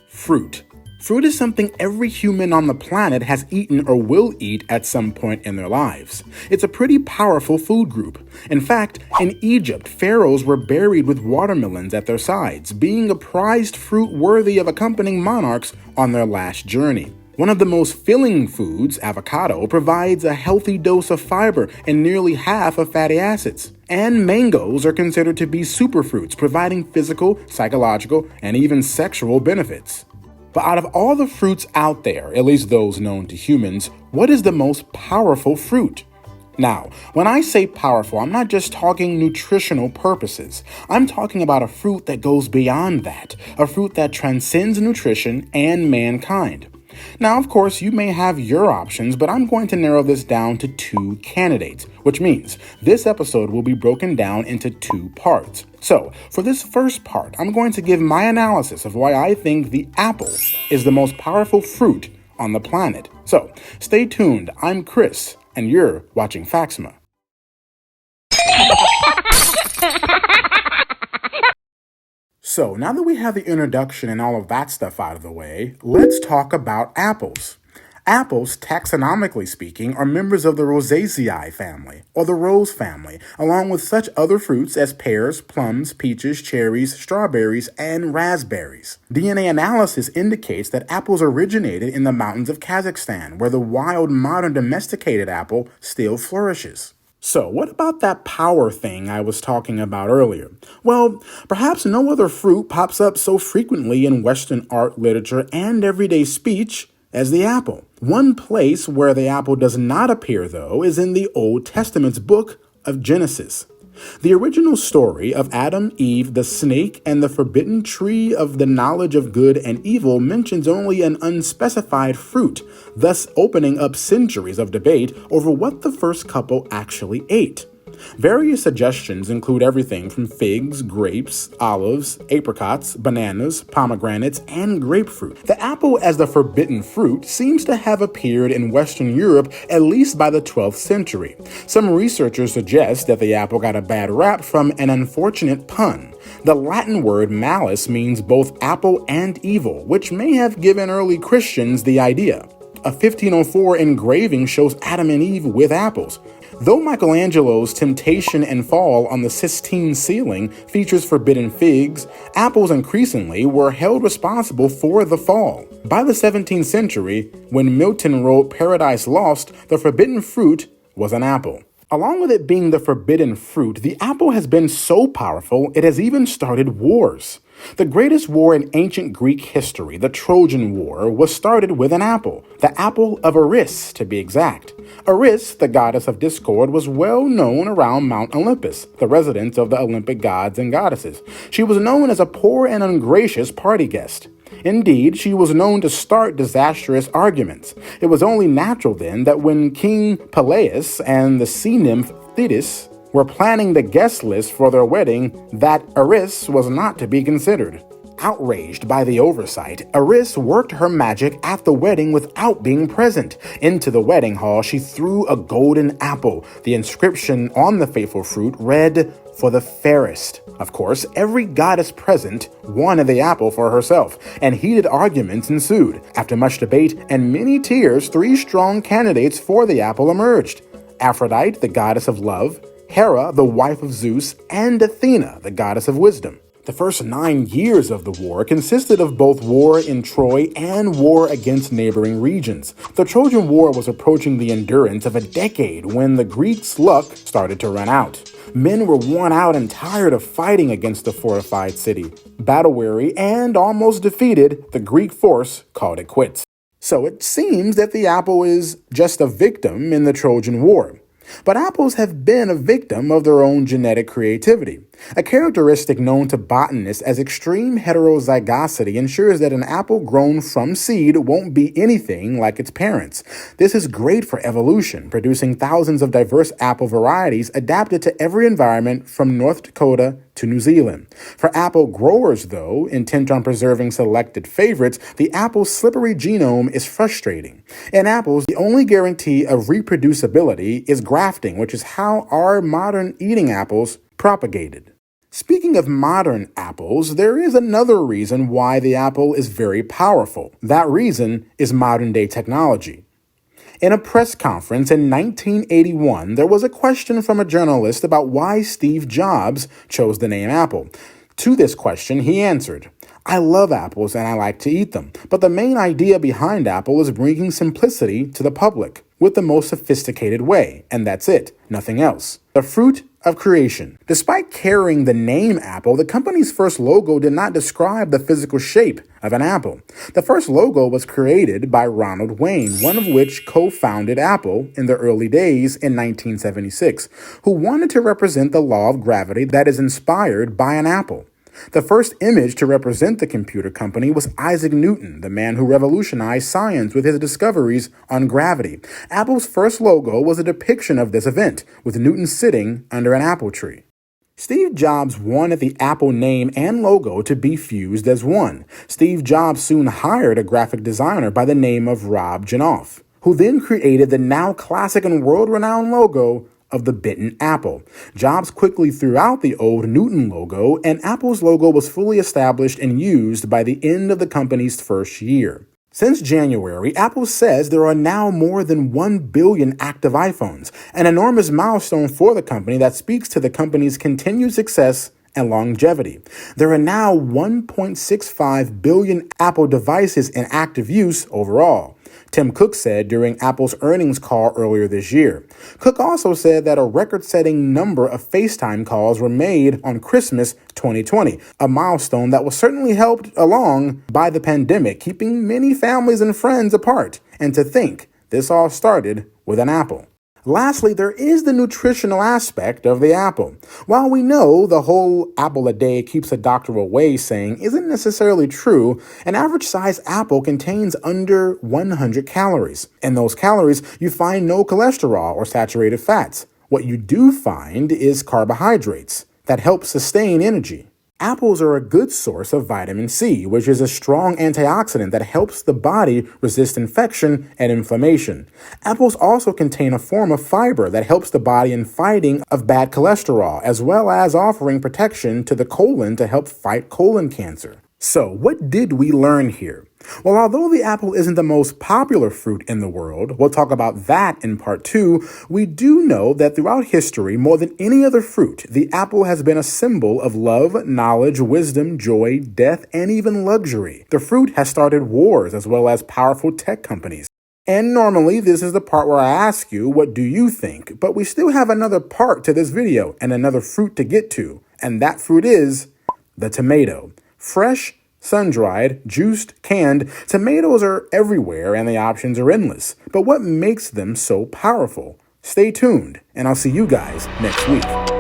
Fruit. Fruit is something every human on the planet has eaten or will eat at some point in their lives. It's a pretty powerful food group. In fact, in Egypt, pharaohs were buried with watermelons at their sides, being a prized fruit worthy of accompanying monarchs on their last journey. One of the most filling foods, avocado, provides a healthy dose of fiber and nearly half of fatty acids. And mangoes are considered to be superfruits, providing physical, psychological, and even sexual benefits. But out of all the fruits out there, at least those known to humans, what is the most powerful fruit? Now, when I say powerful, I'm not just talking nutritional purposes. I'm talking about a fruit that goes beyond that, a fruit that transcends nutrition and mankind. Now, of course, you may have your options, but I'm going to narrow this down to two candidates, which means this episode will be broken down into two parts. So, for this first part, I'm going to give my analysis of why I think the apple is the most powerful fruit on the planet. So, stay tuned. I'm Chris, and you're watching Factsma. So, now that we have the introduction and all of that stuff out of the way, let's talk about apples. Apples, taxonomically speaking, are members of the Rosaceae family, or the rose family, along with such other fruits as pears, plums, peaches, cherries, strawberries, and raspberries. DNA analysis indicates that apples originated in the mountains of Kazakhstan, where the wild, modern, domesticated apple still flourishes. So, what about that power thing I was talking about earlier? Well, perhaps no other fruit pops up so frequently in Western art, literature, and everyday speech as the apple. One place where the apple does not appear, though, is in the Old Testament's book of Genesis. The original story of Adam, Eve, the snake, and the forbidden tree of the knowledge of good and evil mentions only an unspecified fruit, thus opening up centuries of debate over what the first couple actually ate. Various suggestions include everything from figs, grapes, olives, apricots, bananas, pomegranates, and grapefruit. The apple as the forbidden fruit seems to have appeared in Western Europe at least by the 12th century. Some researchers suggest that the apple got a bad rap from an unfortunate pun. The Latin word malus means both apple and evil, which may have given early Christians the idea. A 1504 engraving shows Adam and Eve with apples. Though Michelangelo's Temptation and Fall on the Sistine ceiling features forbidden figs, apples increasingly were held responsible for the fall. By the 17th century, when Milton wrote Paradise Lost, the forbidden fruit was an apple. Along with it being the forbidden fruit, the apple has been so powerful it has even started wars. The greatest war in ancient Greek history, the Trojan War, was started with an apple, the apple of Eris, to be exact. Eris, the goddess of discord, was well known around Mount Olympus, the residence of the Olympic gods and goddesses. She was known as a poor and ungracious party guest. Indeed, she was known to start disastrous arguments. It was only natural then that when King Peleus and the sea nymph Thetis were planning the guest list for their wedding, that Eris was not to be considered. Outraged by the oversight, Eris worked her magic at the wedding without being present. Into the wedding hall, she threw a golden apple. The inscription on the fateful fruit read, "For the fairest." Of course, every goddess present wanted the apple for herself, and heated arguments ensued. After much debate and many tears, 3 strong candidates for the apple emerged: Aphrodite, the goddess of love; Hera, the wife of Zeus; and Athena, the goddess of wisdom. The first 9 years of the war consisted of both war in Troy and war against neighboring regions. The Trojan War was approaching the endurance of a decade when the Greeks' luck started to run out. Men were worn out and tired of fighting against the fortified city. Battle-weary and almost defeated, the Greek force called it quits. So it seems that the apple is just a victim in the Trojan War. But apples have been a victim of their own genetic creativity. A characteristic known to botanists as extreme heterozygosity ensures that an apple grown from seed won't be anything like its parents. This is great for evolution, producing thousands of diverse apple varieties adapted to every environment from North Dakota to New Zealand. For apple growers, though, intent on preserving selected favorites, the apple's slippery genome is frustrating. In apples, the only guarantee of reproducibility is grafting, which is how our modern eating apples propagated. Speaking of modern apples, there is another reason why the apple is very powerful. That reason is modern day technology. In a press conference in 1981, there was a question from a journalist about why Steve Jobs chose the name Apple. To this question, he answered, "I love apples and I like to eat them, but the main idea behind Apple is bringing simplicity to the public with the most sophisticated way, and that's it, nothing else. The fruit of creation." Despite carrying the name Apple, the company's first logo did not describe the physical shape of an apple. The first logo was created by Ronald Wayne, one of which co-founded Apple in the early days in 1976, who wanted to represent the law of gravity that is inspired by an apple. The first image to represent the computer company was Isaac Newton, the man who revolutionized science with his discoveries on gravity. Apple's first logo was a depiction of this event, with Newton sitting under an apple tree. Steve Jobs wanted the Apple name and logo to be fused as one. Steve Jobs soon hired a graphic designer by the name of Rob Janoff, who then created the now classic and world-renowned logo of the bitten apple. Jobs quickly threw out the old Newton logo, and Apple's logo was fully established and used by the end of the company's first year. Since January, Apple says there are now more than 1 billion active iPhones, an enormous milestone for the company that speaks to the company's continued success and longevity. There are now 1.65 billion Apple devices in active use overall, Tim Cook said during Apple's earnings call earlier this year. Cook also said that a record-setting number of FaceTime calls were made on Christmas 2020, a milestone that was certainly helped along by the pandemic, keeping many families and friends apart. And to think, this all started with an apple. Lastly, there is the nutritional aspect of the apple. While we know the whole apple a day keeps a doctor away saying isn't necessarily true, an average-sized apple contains under 100 calories. In those calories, you find no cholesterol or saturated fats. What you do find is carbohydrates that help sustain energy. Apples are a good source of vitamin C, which is a strong antioxidant that helps the body resist infection and inflammation. Apples also contain a form of fiber that helps the body in fighting of bad cholesterol, as well as offering protection to the colon to help fight colon cancer. So, what did we learn here? Well, although the apple isn't the most popular fruit in the world, we'll talk about that in part 2, we do know that throughout history, more than any other fruit, the apple has been a symbol of love, knowledge, wisdom, joy, death, and even luxury. The fruit has started wars as well as powerful tech companies. And normally, this is the part where I ask you, what do you think? But we still have another part to this video and another fruit to get to, and that fruit is the tomato. Fresh, sun-dried, juiced, canned, tomatoes are everywhere and the options are endless. But what makes them so powerful? Stay tuned, and I'll see you guys next week.